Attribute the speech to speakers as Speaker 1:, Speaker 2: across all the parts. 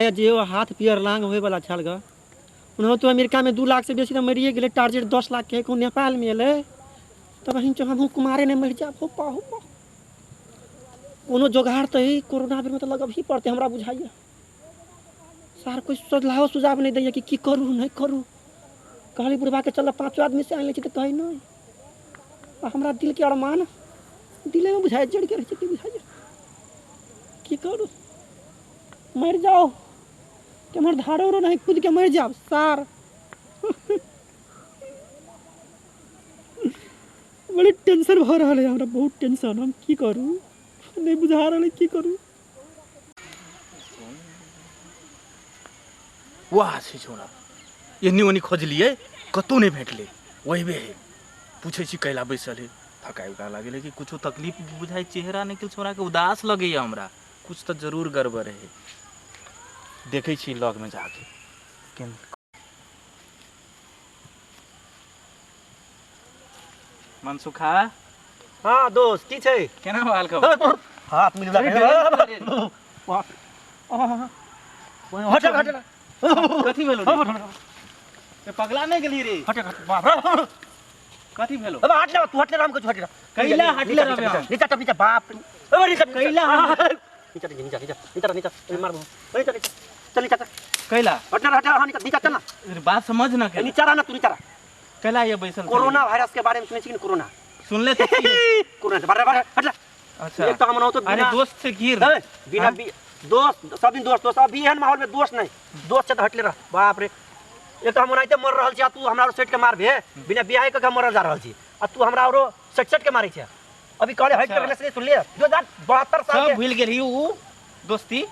Speaker 1: जे हाथ पियर लांग होए वाला छल ग उन्होंने तो अमेरिका में 2 लाख से बेसी तो मरिए गए। टारगेट 10 लाख के को नेपाल में एले तब हम हम कुमारे ने मर जा कोनो जोगाड़ तो ही कोरोना में तो लगब ही पड़ते हमरा बुझाइए। सार कोई सलाह सुझाव नहीं दैया कि करूँ नहीं करूँ। कहली बुढ़वा के चल 5 आदमी से आने तो कही नहीं हमरा दिल के अरमान दिले में बुझाए जड़ के रहे बुझाइए की करूँ। मर जाओ कि हमारे धारो उड़ो नहीं कूद के मर जाओ सार। बड़ी टेंशन भ रहा है हमरा बहुत टेंशन हम की करूँ नहीं बुझा रहा की करूँ।
Speaker 2: वाह से छोरा एनी ओनी खोजलिए कतौ नहीं भेटले वही बे पूछे छी कैला बैसल है थकाई उका लागे कि कुछ तकलीफ बुझाई चेहरा निकल छोरा के उदास लगे हमरा कुछ तो जरूर गड़बड़ है। देखे छी लग में जाके मनसुखा।
Speaker 1: हाँ दोस्त की छे
Speaker 2: केना हाल खबर
Speaker 1: हाथ मिल हट हट
Speaker 2: कथी भेलो रे पगला नहीं गेली रे
Speaker 1: हट बाप
Speaker 2: कथी भेलो
Speaker 1: अब हट ले तू हट ले राम को हट ले
Speaker 2: कैला हट ले रे
Speaker 1: नीचा टप नीचा बाप अब नीचा
Speaker 2: कैला
Speaker 1: नीचा नीचा नीचा नीचा नीचा मार दो नीचा नीचा चल नीचा
Speaker 2: कैला
Speaker 1: हट ना नीचा नीचा चल ना
Speaker 2: बात समझ ना के
Speaker 1: नीचा ना तू नीचा
Speaker 2: कैला ये बैसल
Speaker 1: कोरोना वायरस के बारे में सुने छी कि कोरोना
Speaker 2: सुन ले तो
Speaker 1: कोरोना से बारे बारे हट ले।
Speaker 2: अच्छा
Speaker 1: एक तो हम ना तो
Speaker 2: अरे दोस्त से गिर
Speaker 1: बिना दोस्त सभी दोस्त अभी एहन माहौल में दोस्त नहीं दोस्त से तो हट ले रह बाप रे। एक तो हम ओनाइते मर रहल छी तू हमरा सेट के मारबे बिना बियाह के मर जा रहल छी आ तू हमरा औरो सेट के मारै छै अभी कहले हट के से सुन ले 2072 साल
Speaker 2: सब भूल गेली उ दोस्ती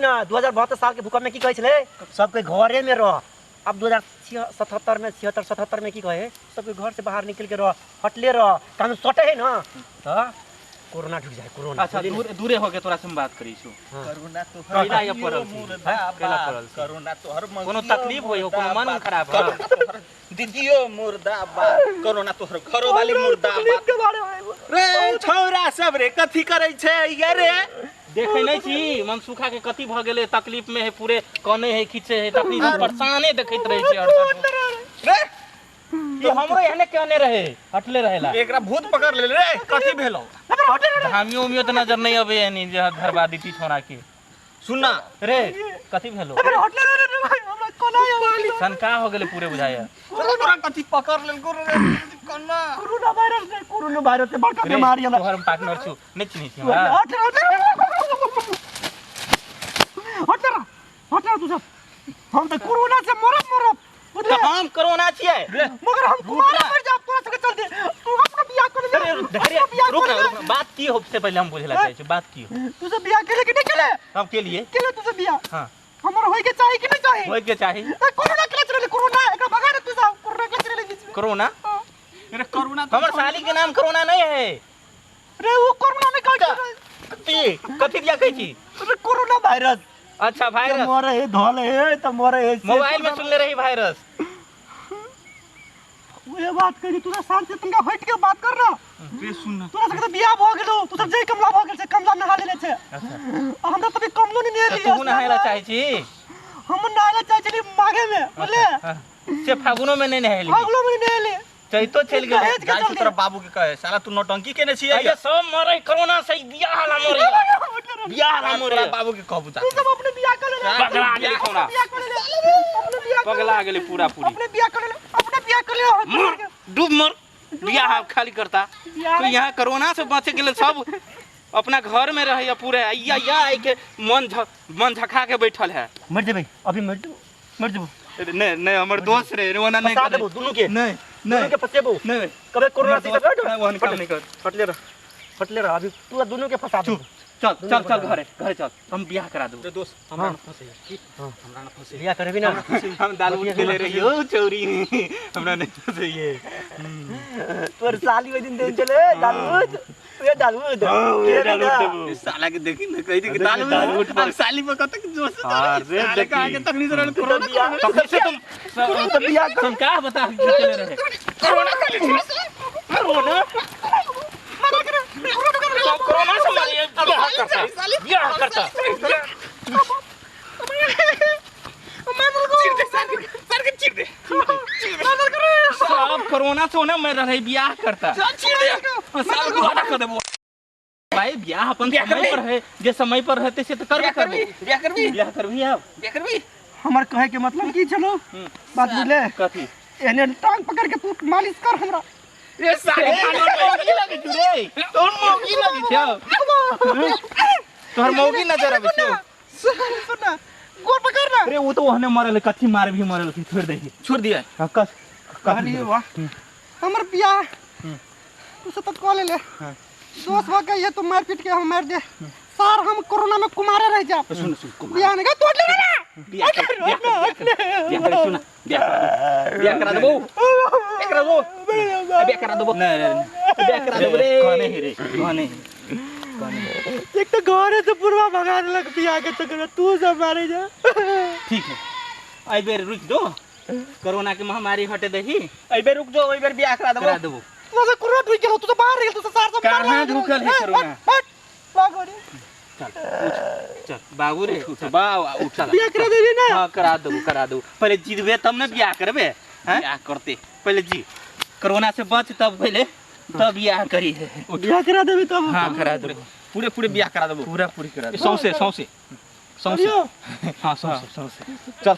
Speaker 1: ना 2072 साल के भूकंप में की कहै छले सबके घरे में रह। अब 2077 में 77 में की कहे सबके घर से बाहर निकल के रह हटले रह कानून सटे है ना तो कोरोना ढुक जाए कोरोना।
Speaker 2: अच्छा दूरे हो के तोरा से बात करी छु
Speaker 3: कोरोना तो
Speaker 2: कैला ये परल
Speaker 3: कोरोना तो हर
Speaker 2: कोनो तकलीफ होय कोनो मन खराब हो
Speaker 3: दीदियो मुर्दाबाद कोरोना तो हर घरो वाली मुर्दाबाद रे छोरा सब रे कथी करे छे ये रे
Speaker 2: देखे नहीं छी मनसुखा के कथी भ गेले तकलीफ में है पूरे कने है खींचे है तकनी परेशाने देखैत रहे छे
Speaker 3: रे
Speaker 2: ये हमरो एहने केने रहे हटले रहेला
Speaker 3: एकरा भूत पकड़ ले रे कथी भेलो
Speaker 2: धामियो उमियो त नजर नहीं आवे यानी जे धरबादी ती छोरा के
Speaker 3: सुनना
Speaker 2: रे कथी भेलो
Speaker 1: हटले रे भाई हमरा कोना वाली
Speaker 2: शंका हो गेले पूरे बुझाया
Speaker 3: तोरा कथी पकड़ लेल को रे कन्ना
Speaker 1: कोरोना वायरस से बड़का बीमारी हमरा
Speaker 2: तोहर पार्टनर छु नहीं चिन्ही छी हमरा
Speaker 1: हट तू सब हम तो कोरोना से मरब
Speaker 2: तो हम कोरोना छिए
Speaker 1: मगर हम कुमार मर जा तोरा सके चलते तू अपना बियाह कर ले
Speaker 2: रुक ना बात की हो से पहले हम बुझला चाहे छी बात की हो
Speaker 1: तू सब बियाह केले कि नहीं केले
Speaker 2: हम के लिए
Speaker 1: केले तू सब बियाह
Speaker 2: हां
Speaker 1: हमर होय के चाहि कि नहीं चाहि
Speaker 2: होय के चाहि
Speaker 1: कोरोना के चले कोरोना एकरा भगा दे तू सब कोरोना के चले बीच में
Speaker 2: कोरोना
Speaker 3: अरे कोरोना
Speaker 2: हमर साली के नाम कोरोना नहीं है
Speaker 1: रे वो कोरोना में कथी
Speaker 2: कथी दिया कहै छी
Speaker 1: अरे कोरोना वायरस
Speaker 2: अच्छा वायरस
Speaker 1: मरे है धोले है त मरे है
Speaker 2: मोबाइल में सुनले रही वायरस
Speaker 1: ये बात करी तू शांत से तंगा हट के बात कर ना
Speaker 3: रे सुन
Speaker 1: तोरा सके तो बियाह भ गेलो तू सब जे कमला भ गेल से कमला नहा लेले छे
Speaker 2: अच्छा
Speaker 1: हमरा तभी कमलो नहीं लिया
Speaker 2: तू नहायला चाहे छी
Speaker 1: हम नहायला चाहे छी मागे में बोले
Speaker 2: से फागुनो में नहीं नहायली
Speaker 1: फागुनो में नहीं नहायले
Speaker 2: चैतो चल गेल
Speaker 3: जाय तू तोरा बाबू के कहे साला तू नौटंकी केने छी
Speaker 2: अरे सब मरे कोरोना से बियाह ना मरे बियाह ना मरे
Speaker 3: बाबू के कहबू
Speaker 1: तू सब अपने बियाह कर ले
Speaker 2: पगला गेली कोना
Speaker 1: अपने बियाह
Speaker 2: पगला गेली पूरा पूरी
Speaker 1: अपने बियाह कर ले अपने बियाह कर ले
Speaker 2: मर डूब मर बियाह खाली करता तो यहाँ कोरोना से बचे गेल सब अपना घर में रहे पूरे या आई के मन झका के बैठल है
Speaker 1: मर जेबे अभी मर जेबो
Speaker 2: नहीं नहीं हमर दोस्त रे रोना नहीं
Speaker 1: कर देबो दोनों के
Speaker 2: नहीं
Speaker 1: दोनों के फसेबो
Speaker 2: नहीं
Speaker 1: कबे कोरोना से
Speaker 2: वहन काम नहीं कर
Speaker 1: फटले रह अभी तू दोनों के फंसा दे
Speaker 2: चल चल चल घरे चल हम बियाह करा दो
Speaker 3: दोस्त हमरा न फसे ठीक हमरा न फसे
Speaker 1: बियाह करबी ना
Speaker 2: हम दाल खेले रही हो चोरी हमरा नहीं फसे ये
Speaker 1: तोर साली ओइ दिन देन चले दालूद ये दालूद
Speaker 2: ये दालूद साला के देखी न कहि दे कि दालूद और साली पे कत जोश अरे देख आगे तकनी से कोरोना तब से तुम
Speaker 1: बियाह
Speaker 2: तुम क्या बता चले रहे
Speaker 3: कोरोना कर ले
Speaker 2: कोरोना कोरोना से बियाह करता कोरोना से ना मैं रहे बियाह करता साल को हटा कर देबो भाई बियाह अपन समय पर है जे समय पर रहते से तो करबे करबो बियाह करबी अब
Speaker 1: हमर कहे के मतलब की चलो बात बुझले
Speaker 2: कथी
Speaker 1: एने टांग पकड़ के तू मालिश कर हमरा
Speaker 2: रे साले मौगी लगे छु रे तोर मौगी लगे छ तोहर मौगी नजर आवे छ
Speaker 1: सुन गोर पकड़ ना
Speaker 2: अरे वो तो ओहने मरल कथी मार भी मरल की छोड़ दिया हां कस
Speaker 1: कहली वाह हमर बियाह तू से तो कॉल ले दोस्त हो गई है तो मार पीट के हम मार दे सर हम कोरोना में कुमारे रह जा
Speaker 2: सुन
Speaker 1: बियाह नहीं तोड़ ले ना
Speaker 2: बियाह सुन बियाह करा देबो बियाह करा देबो नहीं बियाह करा देबो रे कने
Speaker 1: एक तो घर से पूर्वा भगा लग बियाह के चक्कर तू सब मारे जा
Speaker 2: ठीक है आई बेर रुक दो कोरोना की महामारी हटे दही
Speaker 3: आई बेर रुक जो आई बेर बियाह करा
Speaker 2: देबो
Speaker 1: मजा कोरोना तू गेलो तू तो बाहर गेल तू तो सार सब
Speaker 2: कहां ढुकल है कोरोना
Speaker 1: हट भागो रे
Speaker 2: चल बाबू रे बा उठ चल
Speaker 1: बियाह करा देबी ना
Speaker 2: हां करा दो पहले जीतबे तब ना बियाह करबे हैं बियाह करते पहले जी कोरोना से बच तब पहले तब बियाह करी है
Speaker 1: बियाह करा देबी तब
Speaker 2: हां करा दो
Speaker 3: पूरे बियाह करा देबो
Speaker 2: पूरी करा दो
Speaker 3: सौसे
Speaker 2: हां सौसे चल